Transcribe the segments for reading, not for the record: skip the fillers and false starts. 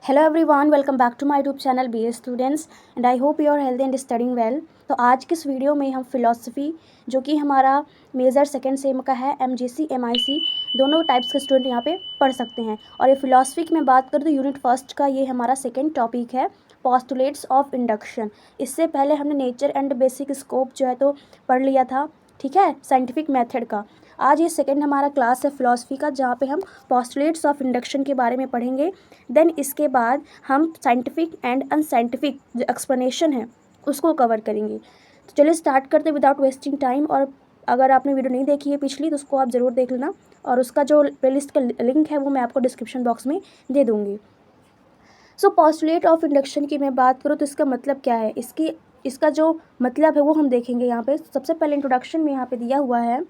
Hello everyone, welcome back to my YouTube channel B A students and I hope you are healthy and studying well. तो आज के इस video में हम philosophy, जो कि हमारा मेजर सेकेंड सेम का है, MGC MIC दोनों टाइप्स के स्टूडेंट यहाँ पे पढ़ सकते हैं। और ये फ़िलॉसफ़ी की मैं बात करूँ तो यूनिट फर्स्ट का ये हमारा सेकेंड टॉपिक है, पोस्टुलेट्स ऑफ इंडक्शन। इससे पहले हमने नेचर एंड बेसिक स्कोप जो है तो पढ़ लिया था, ठीक है, साइंटिफिक मेथड का। आज ये सेकंड हमारा क्लास है फ़िलॉसफ़ी का, जहाँ पे हम पोस्टुलेट्स ऑफ इंडक्शन के बारे में पढ़ेंगे। देन इसके बाद हम साइंटिफिक एंड अनसाइंटिफिक जो एक्सप्लेनेशन है उसको कवर करेंगे। तो चलिए स्टार्ट करते विदाउट वेस्टिंग टाइम। और अगर आपने वीडियो नहीं देखी है पिछली तो उसको आप ज़रूर देख लेना, और उसका जो प्लेलिस्ट का लिंक है वो मैं आपको डिस्क्रिप्शन बॉक्स में दे दूँगी। सो पोस्टुलेट ऑफ इंडक्शन की मैं बात करूँ तो इसका मतलब क्या है, इसका जो मतलब है वो हम देखेंगे यहाँ पे। सबसे पहले इंट्रोडक्शन में यहाँ पे दिया हुआ है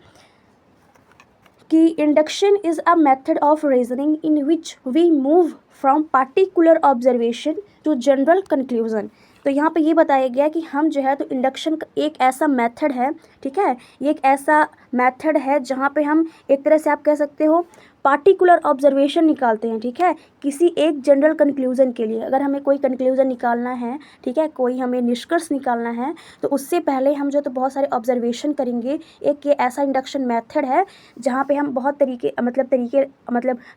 कि induction is a method of reasoning in which we move from particular observation to general conclusion. तो यहाँ पे ये बताया गया कि हम जो है तो इंडक्शन एक ऐसा मेथड है, ठीक है, ये एक ऐसा मेथड है जहाँ पे हम एक तरह से आप कह सकते हो पार्टिकुलर ऑब्जर्वेशन निकालते हैं, ठीक है, किसी एक जनरल कंक्लूजन के लिए। अगर हमें कोई कंक्लूजन निकालना है, ठीक है, कोई हमें निष्कर्ष निकालना है, तो उससे पहले हम जो तो बहुत सारे ऑब्जर्वेशन करेंगे। एक ये ऐसा इंडक्शन मेथड है जहाँ पे हम बहुत तरीके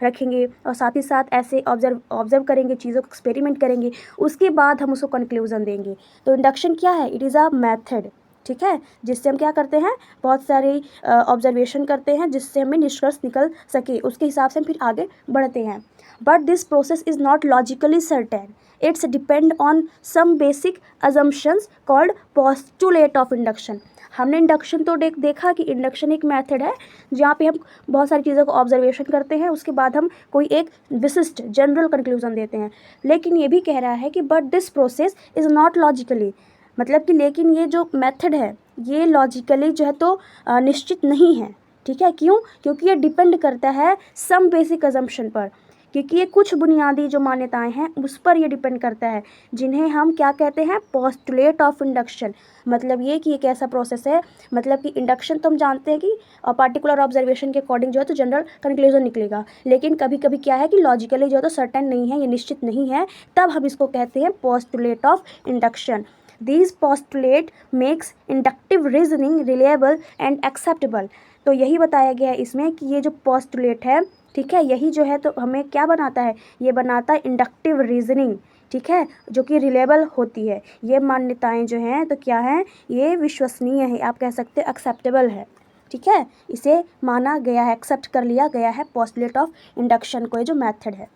रखेंगे, और साथ ही साथ ऐसे ऑब्जर्व करेंगे, चीज़ों को एक्सपेरिमेंट करेंगे, उसके बाद हम उसको कंक्लूजन देंगे। तो इंडक्शन क्या है? इट इज़ अ मेथड, ठीक है, जिससे हम क्या करते हैं, बहुत सारी ऑब्जर्वेशन करते हैं जिससे हमें निष्कर्ष निकल सके, उसके हिसाब से हम फिर आगे बढ़ते हैं। But this process is not logically certain, it's depend on some basic assumptions called postulate of induction. हमने इंडक्शन तो देखा कि इंडक्शन एक मेथड है जहाँ पे हम बहुत सारी चीज़ों को ऑब्जर्वेशन करते हैं, उसके बाद हम कोई एक विशिष्ट जनरल कंक्लूजन देते हैं। लेकिन ये भी कह रहा है कि but this process is not logically, मतलब कि लेकिन ये जो मेथड है ये लॉजिकली जो है तो निश्चित नहीं है, ठीक है। क्यों? क्योंकि ये डिपेंड करता है सम बेसिक अजम्पशन पर, क्योंकि ये कुछ बुनियादी जो मान्यताएं हैं उस पर ये डिपेंड करता है, जिन्हें हम क्या कहते हैं, पोस्टुलेट ऑफ इंडक्शन। मतलब ये कि एक ऐसा प्रोसेस है, मतलब कि इंडक्शन तो हम जानते हैं कि पार्टिकुलर ऑब्जर्वेशन के अकॉर्डिंग जो है तो जनरल कंक्लूजन निकलेगा, लेकिन कभी कभी क्या है कि लॉजिकली जो है तो सर्टेन नहीं है, ये निश्चित नहीं है, तब हम इसको कहते हैं postulate of induction. These postulate makes inductive reasoning reliable and acceptable। तो यही बताया गया है इसमें कि ये जो पोस्टुलेट है, ठीक है, यही जो है तो हमें क्या बनाता है, ये बनाता है इंडक्टिव रीजनिंग, ठीक है, जो कि रिलेबल होती है। ये मान्यताएं जो हैं तो क्या हैं, ये विश्वसनीय है, आप कह सकते हैं एक्सेप्टेबल है, ठीक है, इसे माना गया है, एक्सेप्ट कर लिया गया है पोस्टुलेट ऑफ इंडक्शन को, ये जो मेथड है।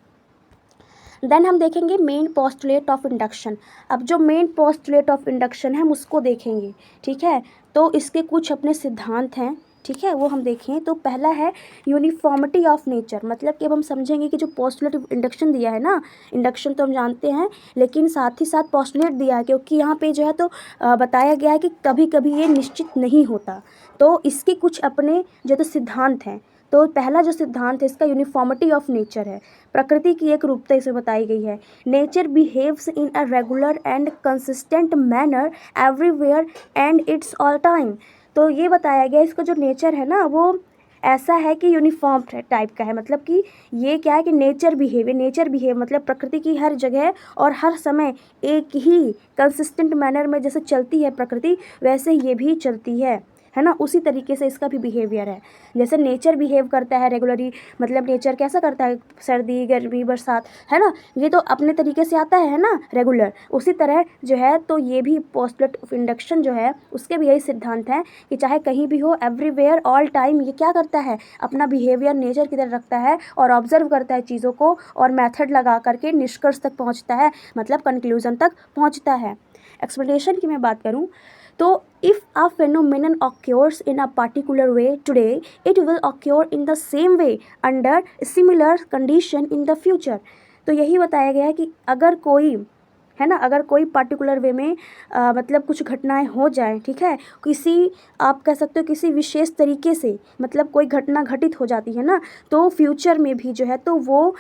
देन हम देखेंगे मेन पोस्टुलेट ऑफ इंडक्शन। अब जो मेन पोस्टुलेट ऑफ इंडक्शन है हम उसको देखेंगे, ठीक है। तो इसके कुछ अपने सिद्धांत हैं, ठीक है, वो हम देखें। तो पहला है यूनिफॉर्मिटी ऑफ नेचर। मतलब कि अब हम समझेंगे कि जो पोस्टुलेट ऑफ इंडक्शन दिया है ना, इंडक्शन तो हम जानते हैं, लेकिन साथ ही साथ पोस्टुलेट दिया है, क्योंकि यहाँ पे जो है तो बताया गया है कि कभी कभी ये निश्चित नहीं होता। तो इसके कुछ अपने जो तो सिद्धांत हैं। तो पहला जो सिद्धांत है इसका यूनिफॉर्मिटी ऑफ नेचर है, प्रकृति की एक रूपता इसे बताई गई है। Nature behaves in a regular and consistent manner everywhere and it's all time. तो ये बताया गया इसका जो नेचर है ना वो ऐसा है कि यूनिफॉर्म टाइप का है। मतलब कि ये क्या है कि नेचर बिहेव मतलब प्रकृति की हर जगह और हर समय एक ही कंसिस्टेंट मैनर में जैसे चलती है प्रकृति, वैसे ये भी चलती है ना, उसी तरीके से इसका भी बिहेवियर है। जैसे नेचर बिहेव करता है रेगुलरली, मतलब नेचर कैसा करता है, सर्दी गर्मी बरसात, है ना, ये तो अपने तरीके से आता है ना रेगुलर, उसी तरह जो है तो ये भी पोस्टुलेट ऑफ इंडक्शन जो है उसके भी यही सिद्धांत हैं कि चाहे कहीं भी हो, एवरीवेयर ऑल टाइम, ये क्या करता है, अपना बिहेवियर नेचर की तरह रखता है और ऑब्जर्व करता है चीज़ों को, और मेथड लगा करके निष्कर्ष तक पहुँचता है, मतलब कंक्लूजन तक पहुँचता है। एक्सप्लेनेशन की मैं बात करूँ तो if a phenomenon occurs in a particular way today, it will occur in the same way under similar condition in the future। तो यही बताया गया है कि अगर कोई, है ना, अगर कोई पार्टिकुलर वे में मतलब कुछ घटनाएं हो जाएं, ठीक है, किसी, आप कह सकते हो किसी विशेष तरीके से, मतलब कोई घटना घटित हो जाती है ना, तो फ्यूचर में भी जो है तो वो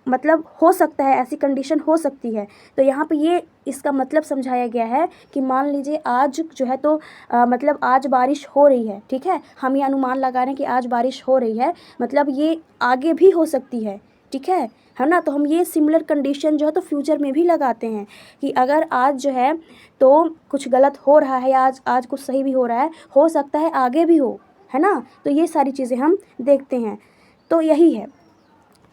मतलब हो सकता है, ऐसी कंडीशन हो सकती है। तो यहाँ पे ये इसका मतलब समझाया गया है कि मान लीजिए आज जो है तो मतलब आज बारिश हो रही है, ठीक है, हम ये अनुमान लगा रहे हैं कि आज बारिश हो रही है, मतलब ये आगे भी हो सकती है, ठीक है ना। तो हम ये सिमिलर कंडीशन जो है तो फ्यूचर में भी लगाते हैं कि अगर आज जो है तो कुछ गलत हो रहा है या आज कुछ सही भी हो रहा है, हो सकता है आगे भी हो, है ना। तो ये सारी चीज़ें हम देखते हैं। तो यही है।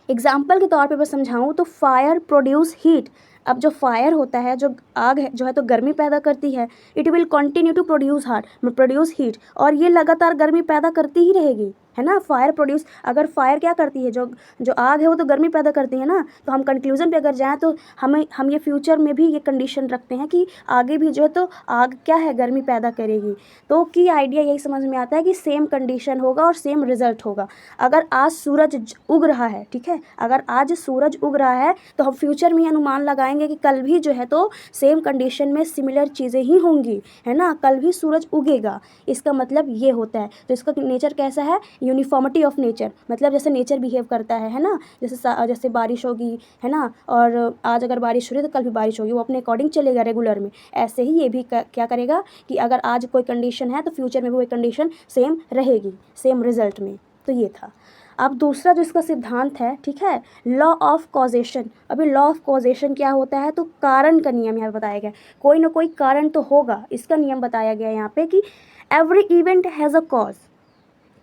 एग्जाम्पल के तौर पे मैं समझाऊँ तो फायर प्रोड्यूस हीट। अब जो फायर होता है, जो आग है जो है तो गर्मी पैदा करती है। It will continue to produce heat, और ये लगातार गर्मी पैदा करती ही रहेगी, है ना। फायर प्रोड्यूस, अगर फायर क्या करती है, जो जो आग है वो तो गर्मी पैदा करती है ना। तो हम कंक्लूजन पे अगर जाएँ तो हम ये फ्यूचर में भी ये कंडीशन रखते हैं कि आगे भी जो है तो आग क्या है, गर्मी पैदा करेगी। तो की आइडिया यही समझ में आता है कि सेम कंडीशन होगा और सेम रिजल्ट होगा। अगर आज सूरज उग रहा है, ठीक है, अगर आज सूरज उग रहा है तो हम फ्यूचर में अनुमान लगाएंगे कि कल भी जो है तो सेम कंडीशन में सिमिलर चीज़ें ही होंगी, है ना। कल भी सूरज उगेगा, इसका मतलब ये होता है। तो इसका नेचर कैसा है, यूनिफॉर्मिटी ऑफ नेचर, मतलब जैसे नेचर बिहेव करता है ना। जैसे बारिश होगी, है ना, और आज अगर बारिश हो रही है तो कल भी बारिश होगी, वो अपने अकॉर्डिंग चलेगा रेगुलर में। ऐसे ही ये भी क्या करेगा कि अगर आज कोई कंडीशन है तो फ्यूचर में भी वही कंडीशन सेम रहेगी, सेम रिजल्ट में। तो ये था। अब दूसरा जो इसका सिद्धांत है, ठीक है, लॉ ऑफ कॉजेशन। अभी लॉ ऑफ कॉजेशन क्या होता है, तो कारण का नियम यहाँ बताया गया। कोई ना कोई कारण तो होगा, इसका नियम बताया गया यहाँ पे कि every event has a cause.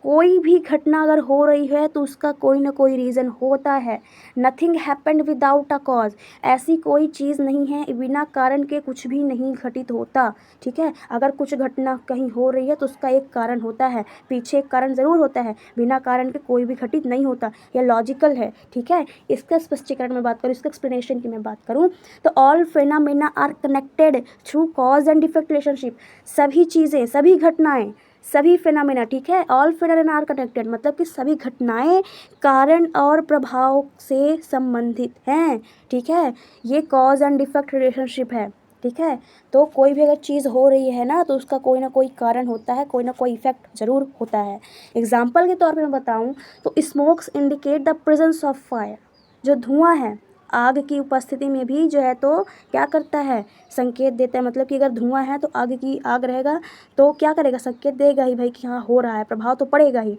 कोई भी घटना अगर हो रही है तो उसका कोई ना कोई रीज़न होता है। Nothing happened without a cause. ऐसी कोई चीज़ नहीं है, बिना कारण के कुछ भी नहीं घटित होता, ठीक है। अगर कुछ घटना कहीं हो रही है तो उसका एक कारण होता है, पीछे एक कारण ज़रूर होता है, बिना कारण के कोई भी घटित नहीं होता। यह लॉजिकल है, ठीक है। इसका स्पष्टीकरण में बात करूँ, इसका एक्सप्लेनेशन की मैं बात करूँ तो all phenomena are connected through cause and effect relationship. सभी चीज़ें, सभी घटनाएँ, सभी फेनामेना, ठीक है, ऑल फेनामेना आर कनेक्टेड, मतलब कि सभी घटनाएं कारण और प्रभाव से संबंधित हैं, ठीक है। ये कॉज एंड इफेक्ट रिलेशनशिप है, ठीक है। तो कोई भी अगर चीज़ हो रही है ना तो उसका कोई ना कोई कारण होता है, कोई ना कोई इफेक्ट ज़रूर होता है। एग्जाम्पल के तौर पे मैं बताऊँ तो smokes indicate the presence of fire. जो धुआं है आग की उपस्थिति में भी जो है तो क्या करता है, संकेत देता है। मतलब कि अगर धुआं है तो आग रहेगा तो क्या करेगा, संकेत देगा ही भाई कि हाँ हो रहा है, प्रभाव तो पड़ेगा ही।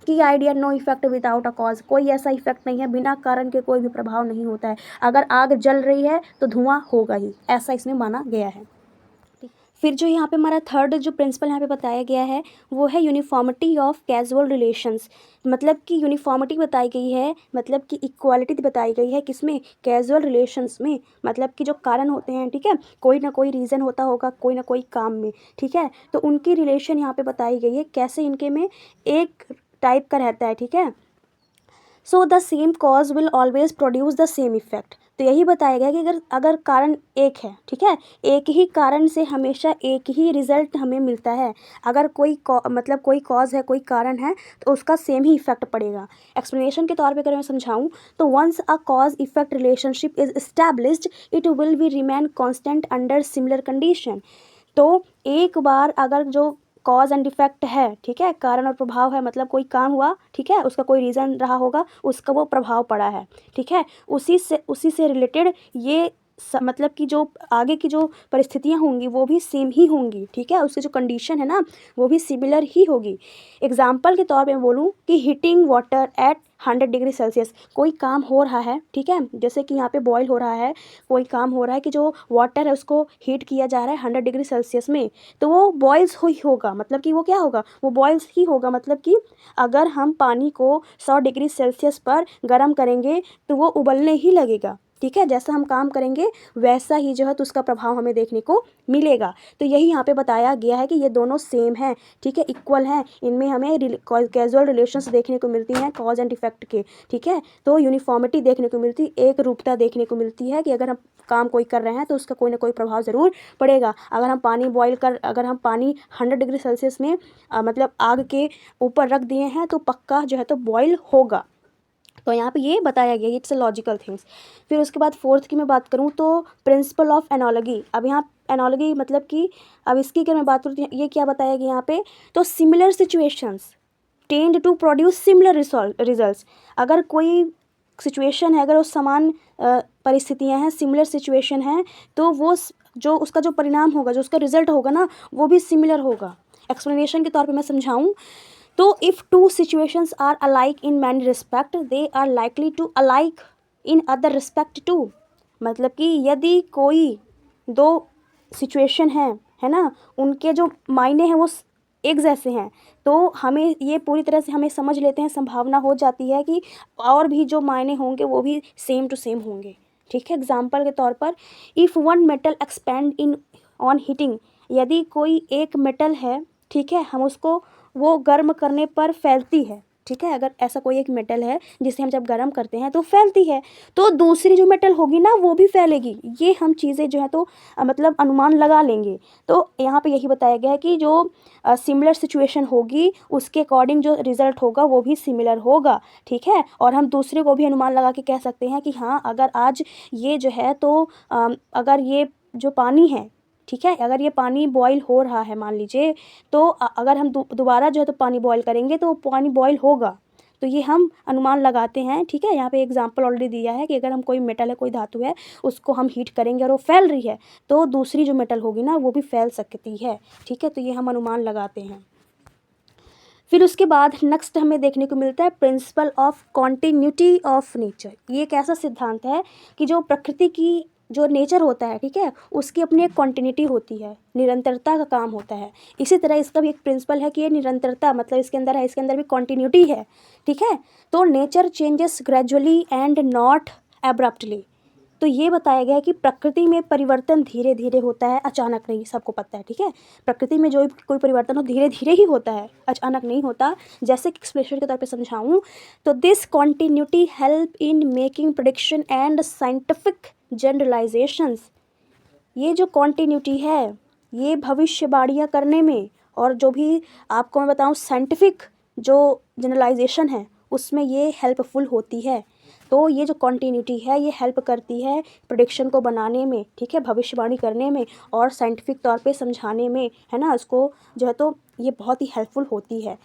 कि idea no effect without a cause. कोई ऐसा इफेक्ट नहीं है, बिना कारण के कोई भी प्रभाव नहीं होता है। अगर आग जल रही है तो धुआं होगा ही, ऐसा इसमें माना गया है। फिर जो यहाँ पे हमारा थर्ड जो प्रिंसिपल यहाँ पे बताया गया है वो है यूनिफॉर्मिटी ऑफ कैजुअल रिलेशंस। मतलब कि यूनिफॉर्मिटी बताई गई है, मतलब कि इक्वालिटी बताई गई है किसमें, कैजुअल रिलेशंस में। मतलब कि जो कारण होते हैं, ठीक है, कोई ना कोई रीज़न होता होगा कोई ना कोई काम में, ठीक है। तो उनकी रिलेशन यहाँ पे बताई गई है, कैसे इनके में एक टाइप का रहता है, ठीक है। So the same cause will always produce the same effect. तो यही बताया गया कि अगर कारण एक है, ठीक है, एक ही कारण से हमेशा एक ही रिजल्ट हमें मिलता है। अगर मतलब कोई कॉज है, कोई कारण है तो उसका सेम ही इफेक्ट पड़ेगा। एक्सप्लेनेशन के तौर पे अगर मैं समझाऊँ तो once a cause effect relationship is established it will be remain constant under similar condition. तो एक बार अगर जो कॉज एंड इफेक्ट है, ठीक है, कारण और प्रभाव है, मतलब कोई काम हुआ, ठीक है, उसका कोई रीज़न रहा होगा, उसका वो प्रभाव पड़ा है, ठीक है, उसी से रिलेटेड ये मतलब कि जो आगे की जो परिस्थितियाँ होंगी वो भी सेम ही होंगी, ठीक है। उसकी जो कंडीशन है ना वो भी सिमिलर ही होगी। एग्जाम्पल के तौर पे मैं बोलूँ कि heating water at 100 degree Celsius. कोई काम हो रहा है, ठीक है, जैसे कि यहाँ पे बॉयल हो रहा है, कोई काम हो रहा है कि जो वाटर है उसको हीट किया जा रहा है 100 डिग्री सेल्सियस में, तो वो बॉयल्स ही होगा। मतलब कि वो क्या होगा, वो बॉयल्स ही होगा। मतलब कि अगर हम पानी को 100 डिग्री सेल्सियस पर गर्म करेंगे तो वो उबलने ही लगेगा, ठीक है। जैसा हम काम करेंगे वैसा ही जो है तो उसका प्रभाव हमें देखने को मिलेगा। तो यही यहाँ पे बताया गया है कि ये दोनों सेम हैं, ठीक है, इक्वल हैं। इनमें हमें कैजुअल रिलेशंस देखने को मिलती हैं कॉज एंड इफेक्ट के, ठीक है। तो यूनिफॉर्मिटी देखने को मिलती, एक रूपता देखने को मिलती है कि अगर हम काम कोई कर रहे हैं तो उसका कोई ना कोई प्रभाव ज़रूर पड़ेगा। अगर हम पानी 100 डिग्री सेल्सियस में मतलब आग के ऊपर रख दिए हैं तो पक्का जो है तो बॉयल होगा। तो यहाँ पे ये बताया गया, इट्स अ लॉजिकल थिंग्स। फिर उसके बाद फोर्थ की मैं बात करूँ तो प्रिंसिपल ऑफ एनालॉजी। अब यहाँ एनालॉजी मतलब कि अब इसकी अगर मैं बात करूँ तो ये क्या बताया गया यहाँ पे, तो similar situations tend to produce similar results. अगर कोई सिचुएशन है, अगर वो समान परिस्थितियाँ हैं, सिमिलर सिचुएशन है, तो वो जो उसका जो परिणाम होगा, जो उसका रिजल्ट होगा ना वो भी सिमिलर होगा। एक्सप्लेनेशन के तौर पे मैं समझाऊँ तो if two situations are alike in many respect they are likely to alike in other respect too. मतलब कि यदि कोई दो सिचुएशन है ना, उनके जो मायने हैं वो एक जैसे हैं, तो हमें ये पूरी तरह से हमें समझ लेते हैं, संभावना हो जाती है कि और भी जो मायने होंगे वो भी सेम टू सेम होंगे। ठीक है, एग्जाम्पल के तौर पर if one metal expand in on heating, यदि कोई एक मेटल है, ठीक है, हम उसको वो गर्म करने पर फैलती है। ठीक है, अगर ऐसा कोई एक मेटल है जिसे हम जब गर्म करते हैं तो फैलती है, तो दूसरी जो मेटल होगी ना वो भी फैलेगी। ये हम चीज़ें जो है तो मतलब अनुमान लगा लेंगे। तो यहाँ पे यही बताया गया है कि जो सिमिलर सिचुएशन होगी उसके अकॉर्डिंग जो रिजल्ट होगा वो भी सिमिलर होगा। ठीक है, और हम दूसरे को भी अनुमान लगा के कह सकते हैं कि हाँ, अगर आज ये जो है तो अगर ये जो पानी है, ठीक है, अगर ये पानी बॉईल हो रहा है मान लीजिए, तो अगर हम दोबारा जो है तो पानी बॉईल करेंगे तो पानी बॉईल होगा। तो ये हम अनुमान लगाते हैं। ठीक है, यहाँ पे एग्जांपल ऑलरेडी दिया है कि अगर हम कोई मेटल है, कोई धातु है, उसको हम हीट करेंगे और वो फैल रही है, तो दूसरी जो मेटल होगी ना वो भी फैल सकती है। ठीक है, तो ये हम अनुमान लगाते हैं। फिर उसके बाद नेक्स्ट हमें देखने को मिलता है principle of continuity of nature. ये एक ऐसा सिद्धांत है कि जो प्रकृति की जो नेचर होता है, ठीक है, उसकी अपनी एक कॉन्टिन्यूटी होती है, निरंतरता का काम होता है। इसी तरह इसका भी एक प्रिंसिपल है कि ये निरंतरता मतलब इसके अंदर है, इसके अंदर भी कॉन्टिन्यूटी है। ठीक है, तो nature changes gradually and not abruptly. तो ये बताया गया है कि प्रकृति में परिवर्तन धीरे धीरे होता है, अचानक नहीं, सबको पता है। ठीक है, प्रकृति में जो कोई परिवर्तन हो धीरे धीरे ही होता है, अचानक नहीं होता। जैसे कि एक्सप्रेशन के तौर पे समझाऊँ तो this continuity help in making prediction and scientific generalisations. ये जो कॉन्टिन्यूटी है ये भविष्यवाणियाँ करने में और जो भी आपको मैं बताऊँ साइंटिफिक जो जनरलाइजेशन है उसमें ये हेल्पफुल होती है। तो ये जो कॉन्टिन्यूटी है ये हेल्प करती है प्रेडिक्शन को बनाने में, ठीक है, भविष्यवाणी करने में और साइंटिफिक तौर पे समझाने में, है ना, उसको जो है तो ये बहुत ही हेल्पफुल होती है।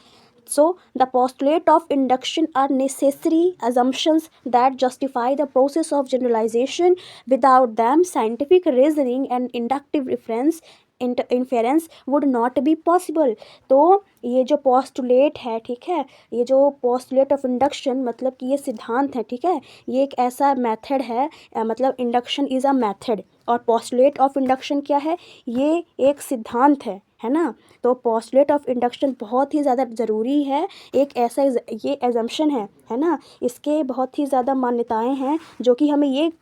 So, the postulate of induction are necessary assumptions that justify the process of generalization. Without them, scientific reasoning and inductive inference would not be possible. तो ये जो postulate है, ठीक है, ये जो postulate of induction मतलब कि ये सिद्धांत है, ठीक है, ये एक ऐसा method है, मतलब induction is a method और postulate of induction क्या है, ये एक सिद्धांत है ना। तो पोस्टुलेट ऑफ इंडक्शन बहुत ही ज़्यादा ज़रूरी है, एक ऐसा ये एजम्पशन है ना, इसके बहुत ही ज़्यादा मान्यताएं हैं जो कि हमें ये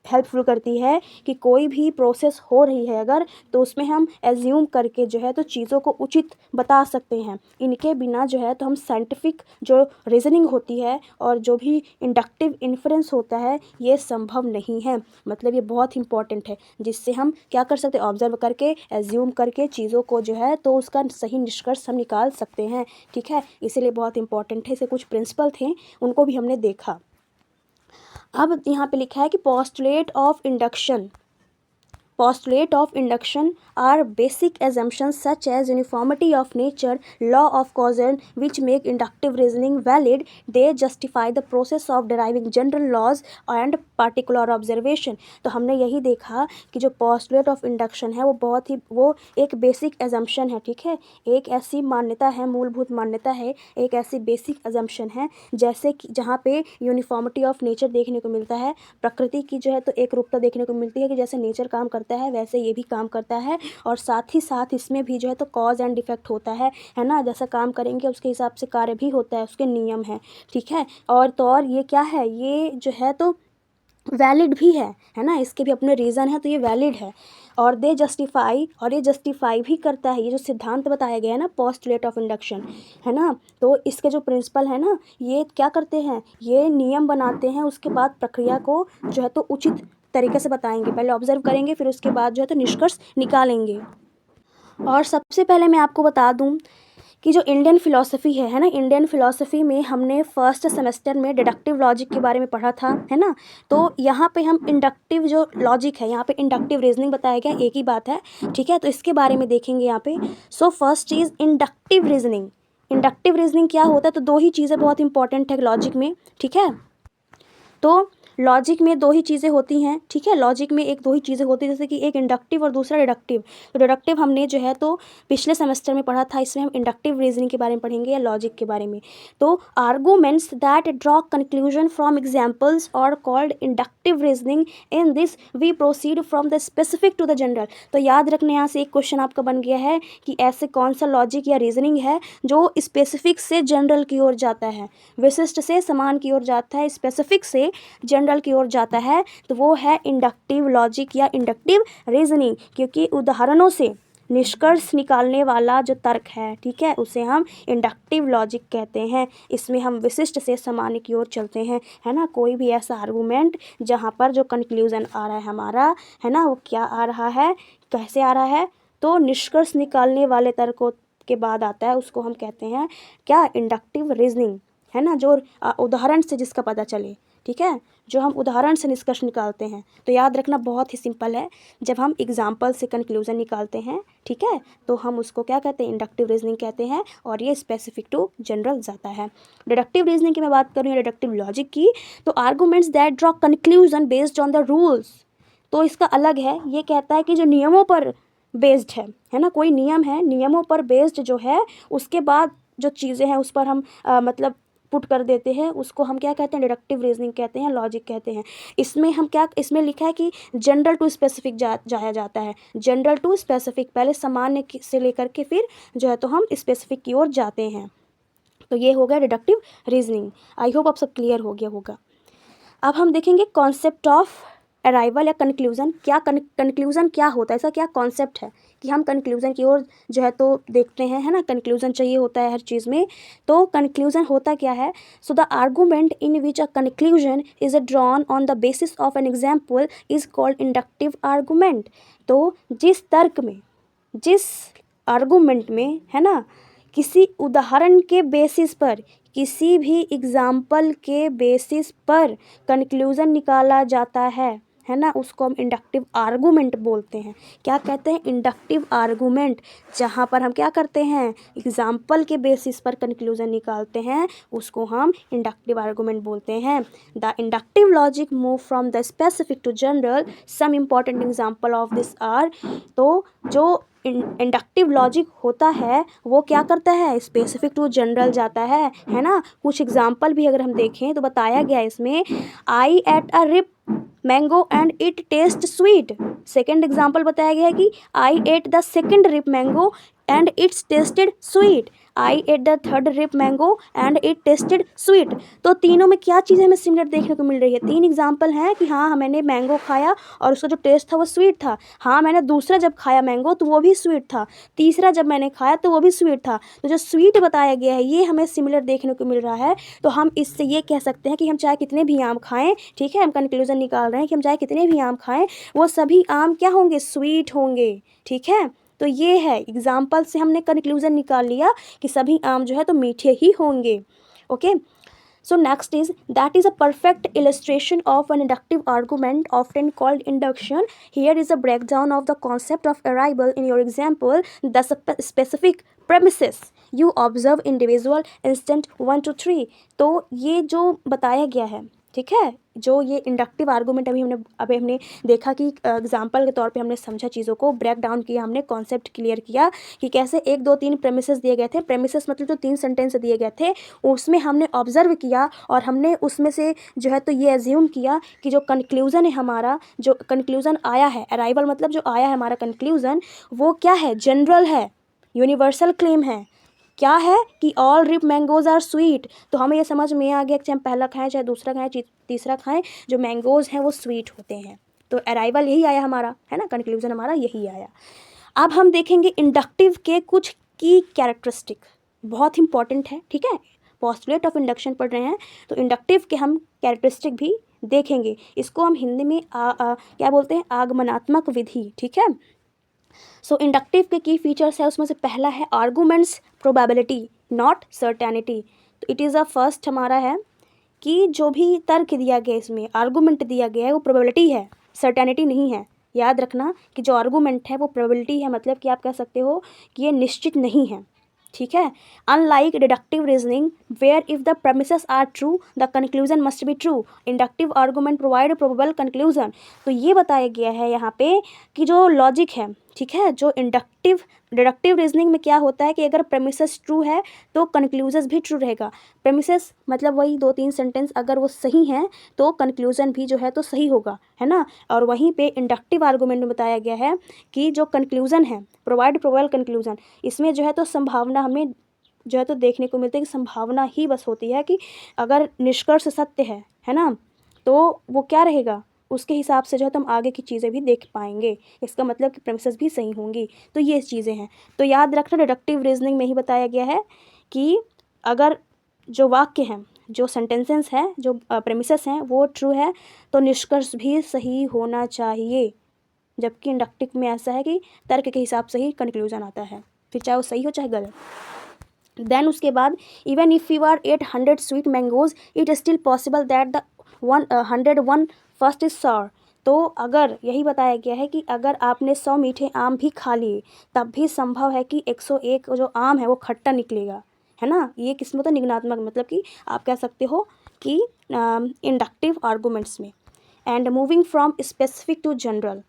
हेल्पफुल करती है कि कोई भी प्रोसेस हो रही है अगर, तो उसमें हम एज्यूम करके जो है तो चीज़ों को उचित बता सकते हैं। इनके बिना जो है तो हम साइंटिफिक जो रीजनिंग होती है और जो भी इंडक्टिव इन्फ्रेंस होता है ये संभव नहीं है। मतलब ये बहुत इंपॉर्टेंट है जिससे हम क्या कर सकते हैं, ऑब्जर्व करके एज्यूम करके चीज़ों को जो है तो उसका सही निष्कर्ष हम निकाल सकते हैं। ठीक है, इसीलिए बहुत इंपॉर्टेंट है। इसे कुछ प्रिंसिपल थे उनको भी हमने देखा। अब यहाँ पे लिखा है कि postulate of induction are basic assumptions such as uniformity of nature, law of causation, which make inductive reasoning valid. They justify the process of deriving general laws and particular observation. तो हमने यही देखा कि जो postulate of induction है वो एक basic assumption है, ठीक है, एक ऐसी मान्यता है, मूलभूत मान्यता है, एक ऐसी basic assumption है जैसे कि जहाँ पे यूनिफॉर्मिटी ऑफ नेचर देखने को मिलता है, प्रकृति की जो है तो एक रूपता देखने को मिलती है कि जैसे नेचर काम करता है वैसे ये भी काम करता है, और साथ ही साथ इसमें भी जो है तो कॉज एंड इफेक्ट होता है ना, जैसा काम करेंगे उसके हिसाब से कार्य भी होता है, उसके नियम हैं। ठीक है, और तो और ये क्या है, ये जो है तो वैलिड भी है ना, इसके भी अपने रीज़न है, तो ये वैलिड है। और दे जस्टिफाई, और ये जस्टिफाई भी करता है, ये जो सिद्धांत बताया गया है ना पोस्टुलेट ऑफ इंडक्शन, है ना, तो इसके जो प्रिंसिपल है ना ये क्या करते हैं, ये नियम बनाते हैं, उसके बाद प्रक्रिया को जो है तो उचित तरीके से बताएंगे, पहले ऑब्जर्व करेंगे फिर उसके बाद जो है तो निष्कर्ष निकालेंगे। और सबसे पहले मैं आपको बता दूं कि जो इंडियन फ़िलॉसफ़ी है ना, इंडियन फ़िलॉसफ़ी में हमने फर्स्ट सेमेस्टर में डिडक्टिव लॉजिक के बारे में पढ़ा था, है ना, तो यहाँ पे हम इंडक्टिव जो लॉजिक है, यहाँ पे इंडक्टिव रीजनिंग बताया गया, एक ही बात है। ठीक है, तो इसके बारे में देखेंगे यहाँ पे। सो फर्स्ट चीज़ इंडक्टिव रीजनिंग। इंडक्टिव रीजनिंग क्या होता है, तो दो ही चीज़ें बहुत इंपॉर्टेंट है लॉजिक में। ठीक है, तो लॉजिक में दो ही चीज़ें होती हैं, ठीक है, लॉजिक में एक दो ही चीज़ें होती हैं, जैसे कि एक इंडक्टिव और दूसरा डिडक्टिव। तो डिडक्टिव हमने जो है तो पिछले सेमेस्टर में पढ़ा था, इसमें हम इंडक्टिव रीजनिंग के बारे में पढ़ेंगे या लॉजिक के बारे में। तो arguments that draw conclusion from examples are called inductive reasoning. In this we proceed from the specific to the general. तो याद रखने, यहाँ से एक क्वेश्चन आपका बन गया है कि ऐसे कौन सा लॉजिक या रीजनिंग है जो स्पेसिफिक से जनरल की ओर जाता है, विशिष्ट से समान की ओर जाता है, स्पेसिफिक से जनरल की ओर जाता है। तो वो है इंडक्टिव लॉजिक या इंडक्टिव रीजनिंग, क्योंकि उदाहरणों से निष्कर्ष निकालने वाला जो तर्क है, ठीक है, उसे हम इंडक्टिव लॉजिक कहते हैं। इसमें हम विशिष्ट से सामान्य की ओर चलते हैं, है ना। कोई भी ऐसा आर्गूमेंट जहाँ पर जो कंक्लूजन आ रहा है हमारा, है ना, वो क्या आ रहा है, कैसे आ रहा है, तो निष्कर्ष निकालने वाले तर्कों के बाद आता है, उसको हम कहते हैं क्या, इंडक्टिव रीजनिंग, है ना, जो उदाहरण से जिसका पता चले, ठीक है, जो हम उदाहरण से निष्कर्ष निकालते हैं। तो याद रखना बहुत ही सिंपल है, जब हम एग्जाम्पल से कंक्लूजन निकालते हैं, ठीक है, तो हम उसको क्या कहते हैं, इंडक्टिव रीजनिंग कहते हैं, और ये स्पेसिफिक टू जनरल जाता है। डिडक्टिव रीजनिंग की मैं बात करूँ, डिडक्टिव लॉजिक की, तो arguments that draw conclusion based on the rules. तो इसका अलग है, ये कहता है कि जो नियमों पर बेस्ड है ना, कोई नियम है, नियमों पर बेस्ड जो है, उसके बाद जो चीज़ें हैं उस पर हम मतलब पुट कर देते हैं, उसको हम क्या कहते हैं, डिडक्टिव रीजनिंग कहते हैं, लॉजिक कहते हैं। इसमें हम क्या, इसमें लिखा है कि जनरल टू स्पेसिफिक जाया जाता है, जनरल टू स्पेसिफिक, पहले सामान्य से लेकर के फिर जो है तो हम स्पेसिफिक की ओर जाते हैं। तो ये हो गया डिडक्टिव रीजनिंग। आई होप आप सब क्लियर हो गया होगा। अब हम देखेंगे कॉन्सेप्ट ऑफ अराइवल या कंक्लूजन। क्या कंक्लूजन क्या होता है, ऐसा क्या कॉन्सेप्ट है कि हम कंक्लूजन की ओर जो है तो देखते हैं, है ना, कंक्लूजन चाहिए होता है हर चीज़ में। तो कंक्लूजन होता क्या है, so the argument in which a conclusion is drawn on the basis of an example is called inductive argument. तो जिस तर्क में, जिस आर्गूमेंट में, है ना, किसी उदाहरण के बेसिस पर, किसी भी एग्जाम्पल के बेसिस पर कंक्लूजन निकाला जाता है ना, उसको हम इंडक्टिव आर्गूमेंट बोलते हैं। क्या कहते हैं, इंडक्टिव आर्गूमेंट। जहाँ पर हम क्या करते हैं, एग्जाम्पल के बेसिस पर कंक्लूजन निकालते हैं, उसको हम इंडक्टिव आर्गूमेंट बोलते हैं। The inductive logic move from the specific to general. Some important example of this are. तो जो इंडक्टिव लॉजिक होता है वो क्या करता है, स्पेसिफिक टू जनरल जाता है ना। कुछ एग्जाम्पल भी अगर हम देखें तो बताया गया इसमें, I ate a ripe mango and it taste sweet. Second example बताया गया है कि I ate the second ripe mango and it's tasted sweet. I ate the third ripe mango and it tasted sweet. तो तीनों में क्या चीज़ हमें similar देखने को मिल रही है, तीन एग्जाम्पल हैं कि हाँ मैंने मैंगो खाया और उसका जो टेस्ट था वो स्वीट था, हाँ मैंने दूसरा जब खाया मैंगो तो वो भी स्वीट था, तीसरा जब मैंने खाया तो वो भी स्वीट था। तो जो स्वीट बताया गया है ये हमें सिमिलर देखने को मिल रहा है। तो हम इससे ये कह सकते हैं कि हम चाहे कितने भी आम खाएं, ठीक है, हम कंक्लूजन निकाल रहे हैं कि हम चाहे कितने भी आम खाएं, वो सभी आम क्या होंगे, स्वीट होंगे, ठीक है। तो ये है एग्जाम्पल से हमने कंक्लूजन निकाल लिया कि सभी आम जो है तो मीठे ही होंगे। Okay, so next is, that is a perfect illustration of an inductive argument often called induction. Here is a breakdown of the concept of arrival in your example. The specific premises you observe individual instant 1 to 3. तो ये जो बताया गया है, ठीक है, जो ये इंडक्टिव आर्गूमेंट अभी हमने देखा कि एग्जाम्पल के तौर पे हमने समझा, चीज़ों को ब्रेक डाउन किया, हमने कॉन्सेप्ट क्लियर किया कि कैसे 1 2 3 प्रेमिसेस दिए गए थे। प्रेमिसेस मतलब जो 3 सेंटेंस दिए गए थे उसमें हमने ऑब्जर्व किया और हमने उसमें से जो है तो ये एज्यूम किया कि जो कंक्लूज़न है हमारा, जो कंक्लूज़न आया है, अराइवल मतलब जो आया है हमारा कंक्लूज़न, वो क्या है, जनरल है, यूनिवर्सल क्लेम है। क्या है कि all ripe mangoes are sweet. तो हमें ये समझ में आ गया कि चाहे हम पहला खाएं चाहे दूसरा खाएं तीसरा खाएं, जो मैंगोज़ हैं वो स्वीट होते हैं। तो अराइवल यही आया हमारा, है ना, कंक्लूजन हमारा यही आया। अब हम देखेंगे इंडक्टिव के कुछ की कैरेक्टरिस्टिक, बहुत इंपॉर्टेंट है, ठीक है, पोस्टुलेट ऑफ इंडक्शन पढ़ रहे हैं तो इंडक्टिव के हम कैरेक्टरिस्टिक भी देखेंगे। इसको हम हिंदी में क्या बोलते हैं, आगमनात्मक विधि, ठीक है। सो इंडक्टिव के की फीचर्स है, उसमें से पहला है आर्गूमेंट्स प्रोबेबिलिटी नॉट सर्टेनिटी। तो इट इज़ अ फर्स्ट हमारा है कि जो भी तर्क दिया गया, इसमें आर्गूमेंट दिया गया है वो प्रोबेबिलिटी है, सर्टेनिटी नहीं है। याद रखना कि जो आर्गूमेंट है वो प्रोबेबिलिटी है, मतलब कि आप कह सकते हो कि ये निश्चित नहीं है, ठीक है। Unlike deductive reasoning where if the premises are true the conclusion must be true, inductive argument provide probable conclusion. तो ये बताया गया है यहाँ पे कि जो लॉजिक है, ठीक है, जो डिडक्टिव रीजनिंग में क्या होता है कि अगर प्रेमिसेस ट्रू है तो कंक्लूजन भी ट्रू रहेगा। प्रेमिसेस मतलब वही 2-3 सेंटेंस अगर वो सही हैं तो कंक्लूजन भी जो है तो सही होगा, है ना। और वहीं पे इंडक्टिव आर्गूमेंट में बताया गया है कि जो कंक्लूजन है प्रोवाइड प्रोबेबल कंक्लूजन, इसमें जो है तो संभावना हमें जो है तो देखने को मिलती है कि संभावना ही बस होती है कि अगर निष्कर्ष सत्य है ना, तो वो क्या रहेगा, उसके हिसाब से जो है तो हम आगे की चीज़ें भी देख पाएंगे। इसका मतलब कि प्रेमिसेस भी सही होंगी। तो ये चीज़ें हैं, तो याद रखना डिडक्टिव रीजनिंग में ही बताया गया है कि अगर जो वाक्य हैं, जो सेंटेंसेस हैं, जो प्रेमिसेस हैं वो ट्रू है तो निष्कर्ष भी सही होना चाहिए। जबकि इंडक्टिव में ऐसा है कि तर्क के हिसाब से ही कंक्लूजन आता है, फिर चाहे वो सही हो चाहे गलत। देन उसके बाद even if you are 800 sweet mangoes it is still possible that the 101 first is sour. तो अगर यही बताया गया है कि अगर आपने 100 मीठे आम भी खा लिए तब भी संभव है कि 101 जो आम है वो खट्टा निकलेगा, है ना। ये किस में होता है, निगनात्मक, मतलब कि आप कह सकते हो कि इंडक्टिव आर्गूमेंट्स में। And moving from specific to general,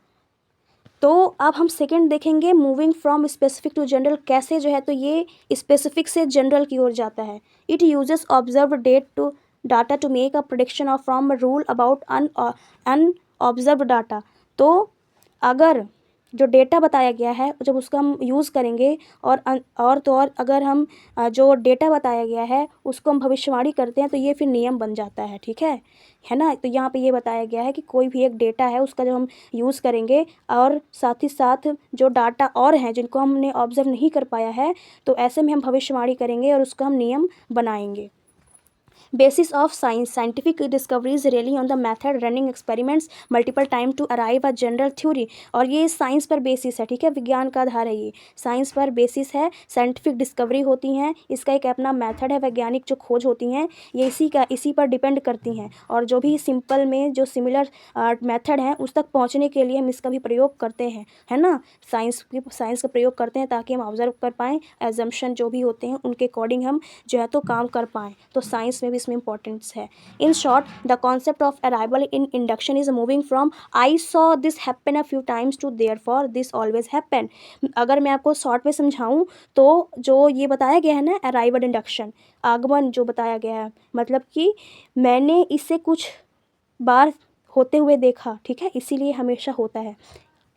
तो अब हम सेकंड देखेंगे moving from specific to general, कैसे जो है तो ये स्पेसिफिक से जनरल की ओर जाता है। It uses observe data to data to make a prediction of from rule about unobserved data. तो अगर जो डेटा बताया गया है जब उसका हम यूज़ करेंगे और अगर हम जो डेटा बताया गया है उसको हम भविष्यवाणी करते हैं तो ये फिर नियम बन जाता है, ठीक है ना। तो यहाँ पे ये बताया गया है कि कोई भी एक डेटा है उसका जब हम यूज़ करेंगे और साथ ही साथ जो डाटा और हैं जिनको हमने ऑब्जर्व नहीं कर पाया है तो ऐसे में हम भविष्यवाणी करेंगे और उसका हम नियम बनाएंगे। Basis of science, scientific discoveries rely on the method running experiments multiple time to arrive a general theory। और ये साइंस पर बेसिस है, ठीक है, विज्ञान का आधार है, ये साइंस पर बेसिस है, साइंटिफिक डिस्कवरी होती हैं, इसका एक अपना मेथड है, वैज्ञानिक जो खोज होती हैं ये इसी पर डिपेंड करती हैं। और जो भी सिंपल में जो सिमिलर मेथड हैं उस तक पहुँचने के लिए हम इसका भी प्रयोग करते हैं, है ना। साइंस का प्रयोग करते हैं ताकि हम ऑब्जर्व कर पाएँ, एजम्पशन जो भी होते हैं उनके अकॉर्डिंग हम जो है तो काम कर पाएँ। तो साइंस में भी इसमें इंपॉर्टेंस है। In short the concept of arrival in induction is moving from I saw this happen a few times to therefore this always happen. अगर मैं आपको शॉर्ट में समझाऊं तो जो ये बताया गया है ना अराइवल इंडक्शन, आगमन जो बताया गया है, मतलब कि मैंने इससे कुछ बार होते हुए देखा, ठीक है, इसीलिए हमेशा होता है।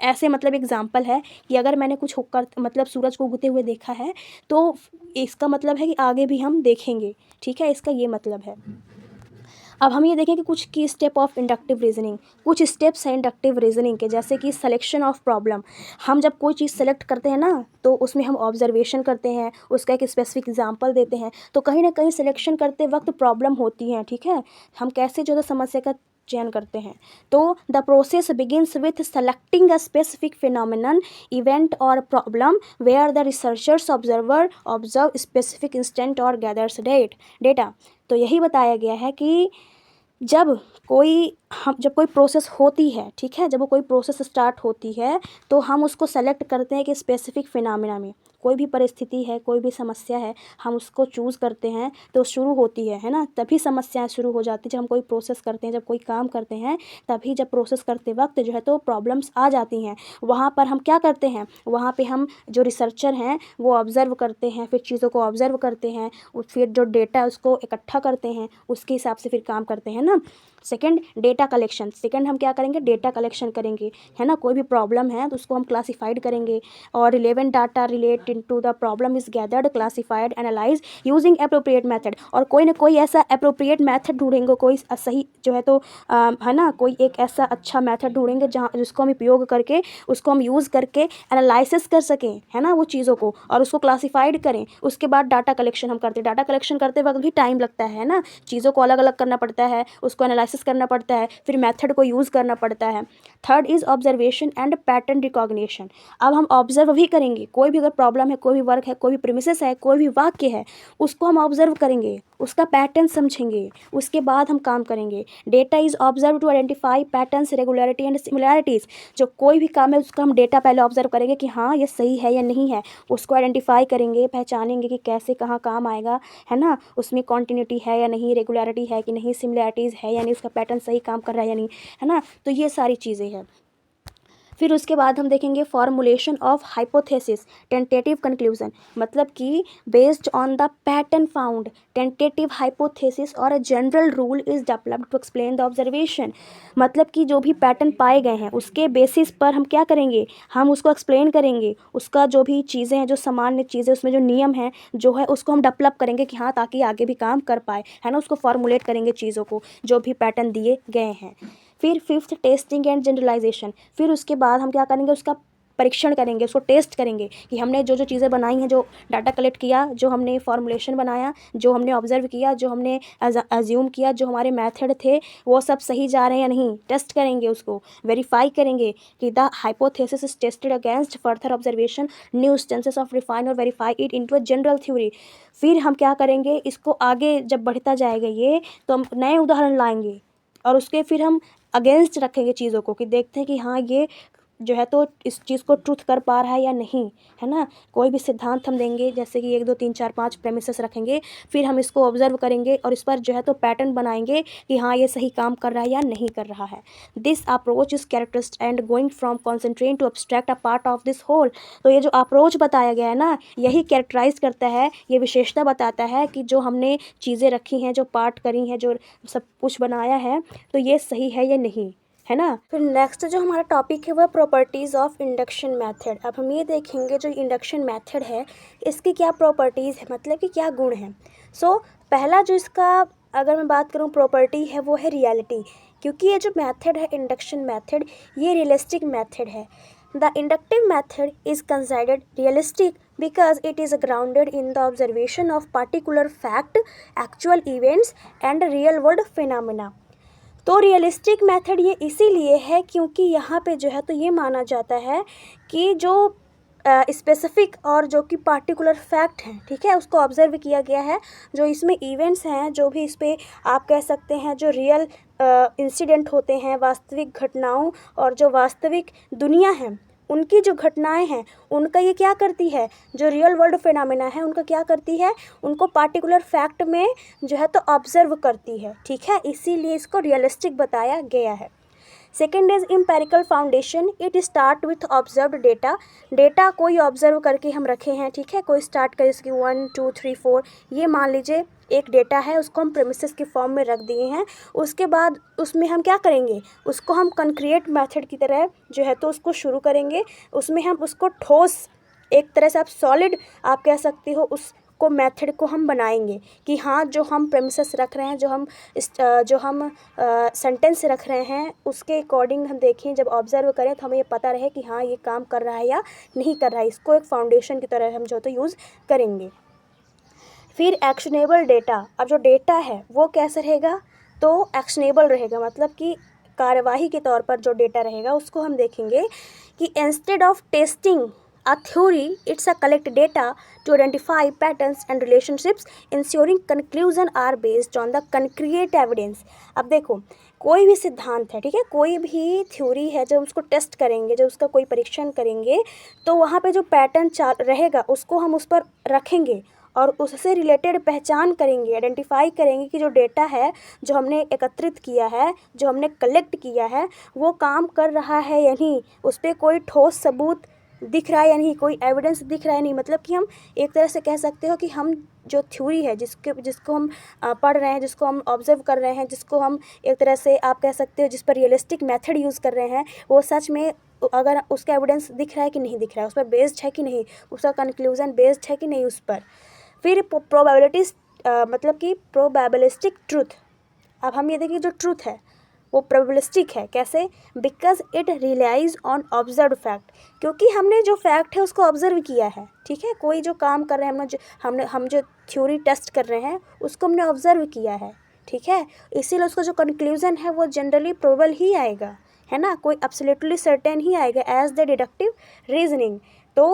ऐसे मतलब एग्जाम्पल है कि अगर मैंने कुछ होकर मतलब सूरज को उगते हुए देखा है तो इसका मतलब है कि आगे भी हम देखेंगे, ठीक है, इसका ये मतलब है। अब हम ये देखें कि कुछ की स्टेप ऑफ इंडक्टिव रीजनिंग, कुछ स्टेप्स हैं इंडक्टिव रीजनिंग के, जैसे कि सिलेक्शन ऑफ प्रॉब्लम। हम जब कोई चीज़ सेलेक्ट करते हैं ना तो उसमें हम ऑब्जर्वेशन करते हैं, उसका एक स्पेसिफिक एग्जांपल देते हैं, तो कहीं ना कहीं सिलेक्शन करते वक्त प्रॉब्लम होती है, ठीक है। हम कैसे जो है समस्या का चयन करते हैं। तो the process begins with selecting a specific phenomenon event or problem where the researchers observe specific instant or gathers data. तो यही बताया गया है कि जब कोई प्रोसेस होती है, ठीक है, जब वो कोई प्रोसेस स्टार्ट होती है तो हम उसको सेलेक्ट करते हैं कि स्पेसिफिक फिनोमिना में कोई भी परिस्थिति है, कोई भी समस्या है, हम उसको चूज़ करते हैं तो शुरू होती है ना, तभी समस्याएं शुरू हो जाती है। जब हम कोई प्रोसेस करते हैं, जब कोई काम करते हैं, तभी जब प्रोसेस करते वक्त जो है तो प्रॉब्लम्स आ जाती हैं। वहाँ पर हम क्या करते हैं, वहाँ पे हम जो रिसर्चर हैं वो ऑब्ज़र्व करते हैं, फिर चीज़ों को ऑब्ज़र्व करते हैं, फिर जो डेटा है उसको इकट्ठा करते हैं, उसके हिसाब से फिर काम करते हैं ना। सेकंड डेटा कलेक्शन, सेकंड हम क्या करेंगे, डेटा कलेक्शन करेंगे, है ना। कोई भी प्रॉब्लम है तो उसको हम क्लासिफाइड करेंगे और relevant data related to the problem is gathered classified analyse using appropriate method. और कोई ना कोई ऐसा अप्रोप्रिएट मेथड ढूंढेंगे, कोई सही जो है तो है ना, कोई एक ऐसा अच्छा मेथड ढूंढेंगे जहाँ जिसको हम उपयोग करके उसको हम यूज़ करके एनालिसिस कर सकें, है ना, वो चीज़ों को, और उसको क्लासिफाइड करें। उसके बाद डाटा कलेक्शन हम करते हैं। डाटा कलेक्शन करते वक्त भी टाइम लगता है ना, चीज़ों को अलग अलग करना पड़ता है, उसको एनालिसिस करना पड़ता है, फिर मेथड को यूज़ करना पड़ता है। Third is observation and pattern recognition. अब हम ऑब्जर्व भी करेंगे, कोई भी अगर प्रॉब्लम प्रॉब्लम है, कोई भी वर्क है, कोई भी प्रीमिसेस है, कोई भी वाक्य है, उसको हम ऑब्जर्व करेंगे, उसका पैटर्न समझेंगे, उसके बाद हम काम करेंगे। Data is observe to identify patterns, regularity and similarities. जो कोई भी काम है उसका हम डेटा पहले ऑब्जर्व करेंगे कि हाँ ये सही है या नहीं है, उसको आइडेंटिफाई करेंगे, पहचानेंगे कि कैसे कहाँ काम आएगा, है ना, उसमें कॉन्टिन्यूटी है या नहीं, रेगुलरिटी है कि नहीं, सिमिलैरिटीज़ है या नहीं, उसका पैटर्न सही काम कर रहा है या नहीं, है ना। तो ये सारी चीज़ें हैं। फिर उसके बाद हम देखेंगे formulation of hypothesis, tentative conclusion, मतलब कि based on the pattern found tentative hypothesis or a general rule is developed to explain the observation. मतलब कि जो भी पैटर्न पाए गए हैं उसके बेसिस पर हम क्या करेंगे, हम उसको एक्सप्लेन करेंगे, उसका जो भी चीज़ें हैं, जो सामान्य चीज़ें, उसमें जो नियम हैं जो है उसको हम डेवलप करेंगे कि हाँ ताकि आगे भी काम कर पाए, है ना, उसको फॉर्मुलेट करेंगे चीज़ों को जो भी पैटर्न दिए गए हैं। फिर फिफ्थ टेस्टिंग एंड जनरलाइजेशन, फिर उसके बाद हम क्या करेंगे, उसका परीक्षण करेंगे, उसको टेस्ट करेंगे कि हमने जो जो चीज़ें बनाई हैं, जो डाटा कलेक्ट किया, जो हमने फॉर्मुलेशन बनाया, जो हमने ऑब्जर्व किया, जो हमने अज्यूम किया, जो हमारे मेथड थे वो सब सही जा रहे हैं या नहीं, टेस्ट करेंगे, उसको वेरीफाई करेंगे कि the hypothesis is tested against further observation, new instances of refine or verify it into a general theory. फिर हम क्या करेंगे, इसको आगे जब बढ़ता जाएगा ये, तो हम नए उदाहरण लाएंगे और उसके फिर हम अगेंस्ट रखेंगे चीज़ों को कि देखते हैं कि हाँ ये जो है तो इस चीज़ को ट्रूथ कर पा रहा है या नहीं, है ना। कोई भी सिद्धांत हम देंगे, जैसे कि 1 2 3 4 5 प्रेमिसेस रखेंगे, फिर हम इसको ऑब्जर्व करेंगे और इस पर जो है तो पैटर्न बनाएंगे कि हाँ ये सही काम कर रहा है या नहीं कर रहा है। This approach is characteristic and going from concentrate to abstract a part of this whole. तो ये जो अप्रोच बताया गया है ना, यही कैरेक्टराइज करता है, ये विशेषता बताता है कि जो हमने चीज़ें रखी हैं, जो पार्ट करी हैं, जो सब कुछ बनाया है, तो ये सही है या नहीं, है ना। फिर नेक्स्ट जो हमारा टॉपिक है वह प्रॉपर्टीज़ ऑफ इंडक्शन मेथड। अब हम ये देखेंगे जो इंडक्शन मेथड है इसकी क्या प्रॉपर्टीज़ है, मतलब कि क्या गुण है। पहला जो इसका अगर मैं बात करूँ प्रॉपर्टी है वो है रियलिटी, क्योंकि ये जो मेथड है इंडक्शन मेथड ये रियलिस्टिक मेथड है। The inductive method is considered realistic because it is grounded in the observation of particular fact, actual events and real world phenomena। तो रियलिस्टिक मेथड ये इसीलिए है क्योंकि यहाँ पे जो है तो ये माना जाता है कि जो स्पेसिफिक और जो कि पार्टिकुलर फैक्ट हैं, ठीक है, उसको ऑब्जर्व किया गया है। जो इसमें इवेंट्स हैं, जो भी इस पर आप कह सकते हैं जो रियल इंसिडेंट होते हैं, वास्तविक घटनाओं और जो वास्तविक दुनिया है उनकी जो घटनाएं हैं उनका ये क्या करती है, जो रियल वर्ल्ड फिनोमेना है उनका क्या करती है, उनको पार्टिकुलर फैक्ट में जो है तो ऑब्जर्व करती है, ठीक है, इसीलिए इसको रियलिस्टिक बताया गया है। Second is empirical foundation, it start with observed data. Data कोई ऑब्जर्व करके हम रखे हैं, ठीक है, कोई स्टार्ट करे इसकी 1 2 3 4, ये मान लीजिए एक डेटा है, उसको हम प्रेमिसेस के फॉर्म में रख दिए हैं। उसके बाद उसमें हम क्या करेंगे, उसको हम कंक्रीट मेथड की तरह जो है तो उसको शुरू करेंगे। उसमें हम उसको ठोस, एक तरह से आप सॉलिड आप कह सकते हो, उसको मेथड को हम बनाएंगे कि हाँ जो हम प्रेमिसेस रख रहे हैं, जो हम सेंटेंस रख रहे हैं उसके अकॉर्डिंग हम देखें, जब ऑब्जर्व करें तो हमें ये पता रहे कि हाँ ये काम कर रहा है या नहीं कर रहा है। इसको एक फाउंडेशन की तरह हम जो तो यूज़ करेंगे। फिर एक्शनेबल डेटा, अब जो डेटा है वो कैसे रहेगा, तो एक्शनेबल रहेगा, मतलब कि कार्यवाही के तौर पर जो डेटा रहेगा उसको हम देखेंगे कि instead of testing a theory it's a collect data to identify patterns and relationships ensuring conclusion are based on the concrete evidence. अब देखो कोई भी सिद्धांत है, ठीक है, कोई भी थ्योरी है, जब उसको टेस्ट करेंगे, जब उसका कोई परीक्षण करेंगे तो वहाँ पे जो पैटर्न रहेगा उसको हम उस पर रखेंगे और उससे रिलेटेड पहचान करेंगे, आइडेंटिफाई करेंगे कि जो डेटा है, जो हमने एकत्रित किया है, जो हमने कलेक्ट किया है, वो काम कर रहा है या नहीं, उस पर कोई ठोस सबूत दिख रहा है या नहीं, कोई एविडेंस दिख रहा है नहीं। मतलब कि हम एक तरह से कह सकते हो कि हम जो थ्योरी है जिसको हम पढ़ रहे हैं, जिसको हम ऑब्जर्व कर रहे हैं, जिसको हम एक तरह से आप कह सकते हो जिस पर रियलिस्टिक मेथड यूज़ कर रहे हैं, वो सच में अगर उसका एविडेंस दिख रहा है कि नहीं दिख रहा है, उस पर बेस्ड है कि नहीं, उसका कंक्लूजन बेस्ड है कि नहीं उस पर। फिर प्रोबेबिलिटीज, मतलब कि प्रोबेबिलिस्टिक ट्रूथ। अब हम ये देखिए जो ट्रूथ है वो प्रोबेबिलिस्टिक है, कैसे, because it relies on observe fact, क्योंकि हमने जो फैक्ट है उसको ऑब्जर्व किया है, ठीक है, कोई जो काम कर रहे हैं, हम जो थ्योरी टेस्ट कर रहे हैं उसको हमने ऑब्जर्व किया है, ठीक है, इसीलिए उसका जो कंक्लूजन है वो जनरली प्रोबेबल ही आएगा, है ना, कोई एब्सोल्युटली सर्टेन ही आएगा एज द डिडक्टिव रीजनिंग। तो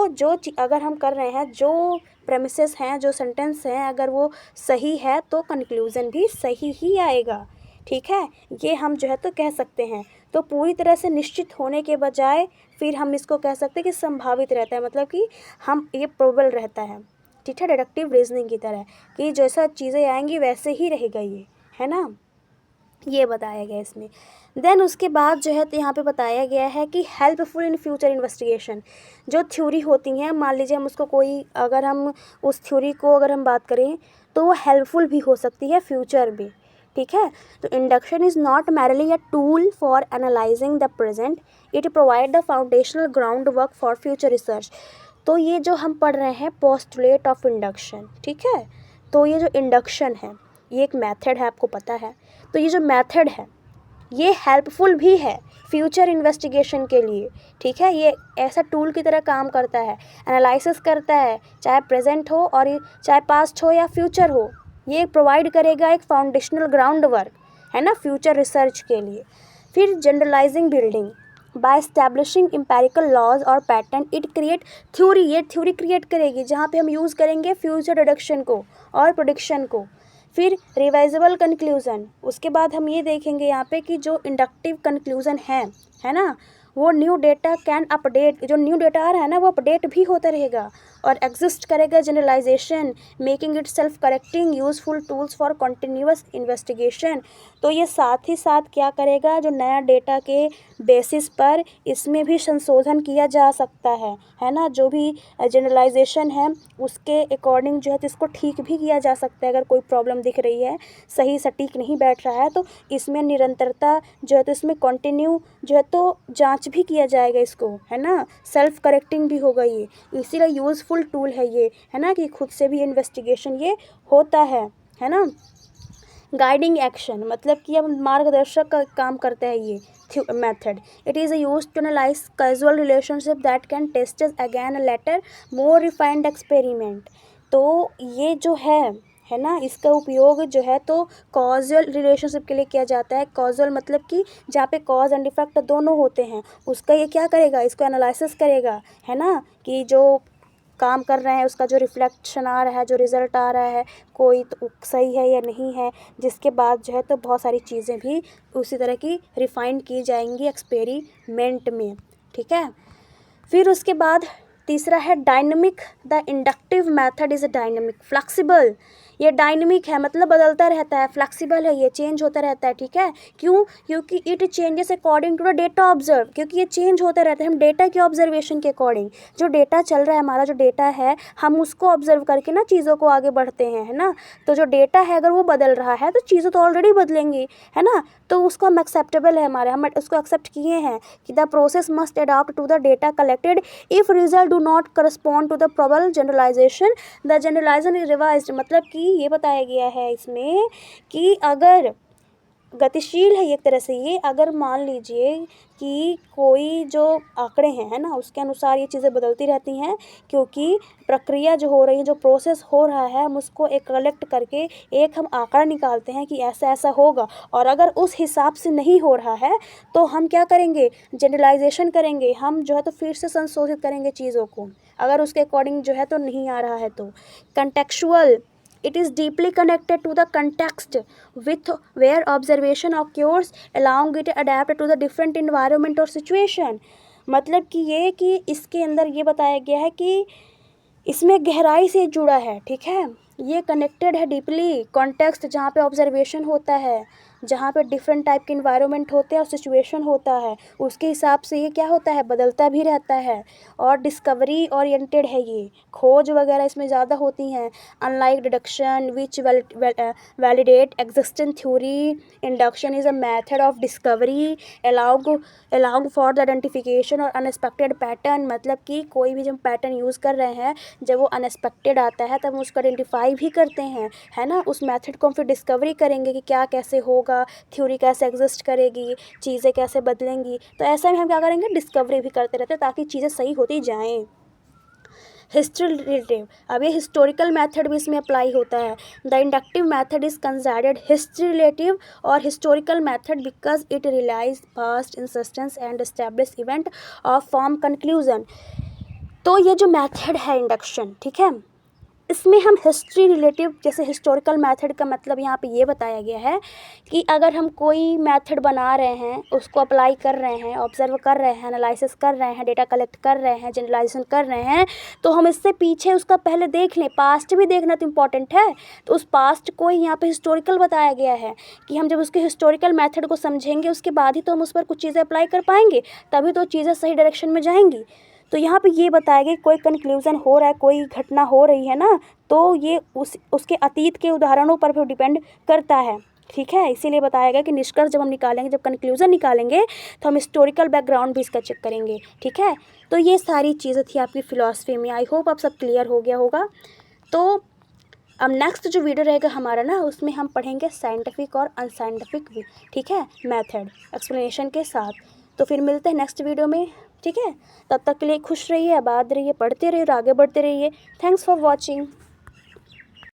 अगर हम कर रहे हैं, जो प्रेमिसेस हैं, जो सेंटेंस हैं, अगर वो सही है तो कंक्लूज़न भी सही ही आएगा। ठीक है, ये हम जो है तो कह सकते हैं। तो पूरी तरह से निश्चित होने के बजाय फिर हम इसको कह सकते हैं कि संभावित रहता है, मतलब कि हम ये प्रोबेबल रहता है। ठीक है, डिडक्टिव रीजनिंग की तरह कि जैसा चीज़ें आएंगी वैसे ही रहेगा ये, है ना, ये बताया गया इसमें। देन उसके बाद जो है तो यहाँ पे बताया गया है कि हेल्पफुल इन फ्यूचर इन्वेस्टिगेशन। जो थ्योरी होती हैं, मान लीजिए हम उसको कोई, अगर हम उस थ्योरी को अगर हम बात करें तो वो हेल्पफुल भी हो सकती है फ्यूचर में। ठीक है, तो induction is not merely a tool for analysing the present, it provide the foundational ground work for future research. तो ये जो हम पढ़ रहे हैं पोस्टुलेट ऑफ इंडक्शन, ठीक है, तो ये जो इंडक्शन है ये एक मेथड है, आपको पता है। तो ये जो मेथड है ये हेल्पफुल भी है फ्यूचर इन्वेस्टिगेशन के लिए। ठीक है, ये ऐसा टूल की तरह काम करता है, एनालिसिस करता है, चाहे प्रेजेंट हो और चाहे पास्ट हो या फ्यूचर हो। ये प्रोवाइड करेगा एक फाउंडेशनल ग्राउंड वर्क, है ना, फ्यूचर रिसर्च के लिए। फिर generalising building by establishing empirical laws और पैटर्न इट क्रिएट थ्योरी। ये थ्योरी क्रिएट करेगी जहाँ पे हम यूज़ करेंगे फ्यूचर डिडक्शन को और प्रेडिक्शन को। फिर रिवाइजेबल कंक्लूज़न, उसके बाद हम ये देखेंगे यहाँ पे कि जो इंडक्टिव कंक्लूज़न है ना, वो न्यू डेटा कैन अपडेट, जो न्यू डेटा आ रहा है ना वो अपडेट भी होता रहेगा और एग्जिस्ट करेगा generalisation, making it self correcting useful tools for continuous investigation. तो ये साथ ही साथ क्या करेगा, जो नया डेटा के बेसिस पर इसमें भी संशोधन किया जा सकता है ना, जो भी जनरलाइजेशन है उसके अकॉर्डिंग जो है तो इसको ठीक भी किया जा सकता है। अगर कोई प्रॉब्लम दिख रही है, सही सटीक नहीं बैठ रहा है, तो इसमें निरंतरता जो है तो इसमें कंटिन्यू जो है तो जांच भी किया जाएगा इसको, है ना, सेल्फ करेक्टिंग भी होगा ये, इसीलिए यूज़फुल टूल है ये, है ना, कि खुद से भी इन्वेस्टिगेशन ये होता है ना। गाइडिंग एक्शन, मतलब कि अब मार्गदर्शक का काम करता है ये method. It is use to analyse casual relationship that can test again later more refined experiment. तो ये जो है ना, इसका उपयोग जो है तो कॉजल रिलेशनशिप के लिए किया जाता है। कॉजल मतलब कि जहाँ पे कॉज एंड इफेक्ट दोनों होते हैं, उसका ये क्या करेगा, इसको एनालिसिस करेगा, है ना, कि जो काम कर रहे हैं उसका जो रिफ्लेक्शन आ रहा है, जो रिज़ल्ट आ रहा है, कोई तो सही है या नहीं है, जिसके बाद जो है तो बहुत सारी चीज़ें भी उसी तरह की रिफाइन की जाएंगी एक्सपेरिमेंट में। ठीक है, फिर उसके बाद तीसरा है dynamic. The inductive method is dynamic flexible. ये डायनेमिक है मतलब बदलता रहता है, फ्लेक्सिबल है, ये चेंज होता रहता है। ठीक है, क्यों, क्योंकि it changes according to the data observe, क्योंकि ये चेंज होता रहता है। हम डेटा के ऑब्जर्वेशन के अकॉर्डिंग, जो डेटा चल रहा है, हमारा जो डेटा है, हम उसको ऑब्जर्व करके ना चीज़ों को आगे बढ़ते हैं, है ना। तो जो डेटा है अगर वो बदल रहा है तो चीज़ें तो ऑलरेडी बदलेंगी, है ना, तो उसको हम एक्सेप्टेबल है हमारे, हम उसको एक्सेप्ट किए हैं कि the process must adopt to the data collected if result do not correspond to the probable generalisation the generalisation is revised. मतलब कि ये बताया गया है इसमें कि अगर गतिशील है एक तरह से ये, अगर मान लीजिए कि कोई जो आंकड़े हैं, है ना, उसके अनुसार ये चीज़ें बदलती रहती हैं, क्योंकि प्रक्रिया जो हो रही है, जो प्रोसेस हो रहा है, हम उसको एक कलेक्ट करके एक हम आंकड़ा निकालते हैं कि ऐसा ऐसा होगा, और अगर उस हिसाब से नहीं हो रहा है तो हम क्या करेंगे, जनरलाइजेशन करेंगे, हम जो है तो फिर से संशोधित करेंगे चीज़ों को, अगर उसके अकॉर्डिंग जो है तो नहीं आ रहा है तो। Contextual, it is deeply connected to the context with where observation occurs, allowing it to adapt to the different environment or situation। मतलब कि ये कि इसके अंदर ये बताया गया है कि इसमें गहराई से जुड़ा है। ठीक है, ये कनेक्टेड है डीपली, कॉन्टेक्स्ट जहाँ पे ऑब्जर्वेशन होता है, जहाँ पे डिफरेंट टाइप के इन्वायरमेंट होते हैं और सिचुएशन होता है, उसके हिसाब से ये क्या होता है, बदलता भी रहता है। और डिस्कवरी ओरिएंटेड है, ये खोज वगैरह इसमें ज़्यादा होती हैं। Unlike deduction which validate existent theory, induction is a method of discovery allowing for the identification और अनएक्सपेक्टेड पैटर्न। मतलब कि कोई भी जब पैटर्न यूज़ कर रहे हैं, जब वो अनएक्सपेक्टेड आता है तब हम उसको आइडेंटिफाई भी करते हैं, है ना, उस मेथड को हम फिर डिस्कवरी करेंगे कि क्या कैसे होगा, थ्योरी कैसे एग्जिस्ट करेगी, चीज़ें कैसे बदलेंगी। तो ऐसा में हम क्या करेंगे, डिस्कवरी भी करते रहते हैं ताकि चीज़ें सही होती जाएँ। हिस्ट्री रिलेटिव, अब ये हिस्टोरिकल मेथड भी इसमें अप्लाई होता है। The inductive method is considered history relative or historical method because it relies past instances and establish event of form conclusion. तो ये जो मेथड है इंडक्शन, ठीक है, इसमें हम हिस्ट्री रिलेटिव, जैसे हिस्टोरिकल मेथड का मतलब यहाँ पे ये बताया गया है कि अगर हम कोई मेथड बना रहे हैं, उसको अप्लाई कर रहे हैं, ऑब्जर्व कर रहे हैं, एनालिसिस कर रहे हैं, डेटा कलेक्ट कर रहे हैं, जनरलाइजेशन कर रहे हैं, तो हम इससे पीछे उसका पहले देख लें। पास्ट भी देखना तो इम्पॉर्टेंट है, तो उस पास्ट को ही यहाँ पे हिस्टोरिकल बताया गया है कि हम जब उसके हिस्टोरिकल मेथड को समझेंगे उसके बाद ही तो हम उस पर कुछ चीज़ें अप्लाई कर पाएंगे, तभी तो चीज़ें सही डायरेक्शन में जाएंगी। तो यहाँ पे ये बताया गया कोई कंक्लूज़न हो रहा है, कोई घटना हो रही है ना, तो ये उसके अतीत के उदाहरणों पर भी डिपेंड करता है, ठीक है। इसीलिए बताया गया कि निष्कर्ष जब हम निकालेंगे, जब कंक्लूज़न निकालेंगे, तो हम हिस्टोरिकल बैकग्राउंड भी इसका चेक करेंगे, ठीक है। तो ये सारी चीज़ें थी आपकी फ़िलॉसफी में। आई होप आप सब क्लियर हो गया होगा। तो अब नेक्स्ट जो वीडियो रहेगा हमारा ना, उसमें हम पढ़ेंगे साइंटिफिक और अनसाइंटिफिक भी, ठीक है, मेथड एक्सप्लेनेशन के साथ। तो फिर मिलते हैं नेक्स्ट वीडियो में, ठीक है। तब तक के लिए खुश रहिए, आबाद रहिए, पढ़ते रहिए और आगे बढ़ते रहिए। Thanks for watching.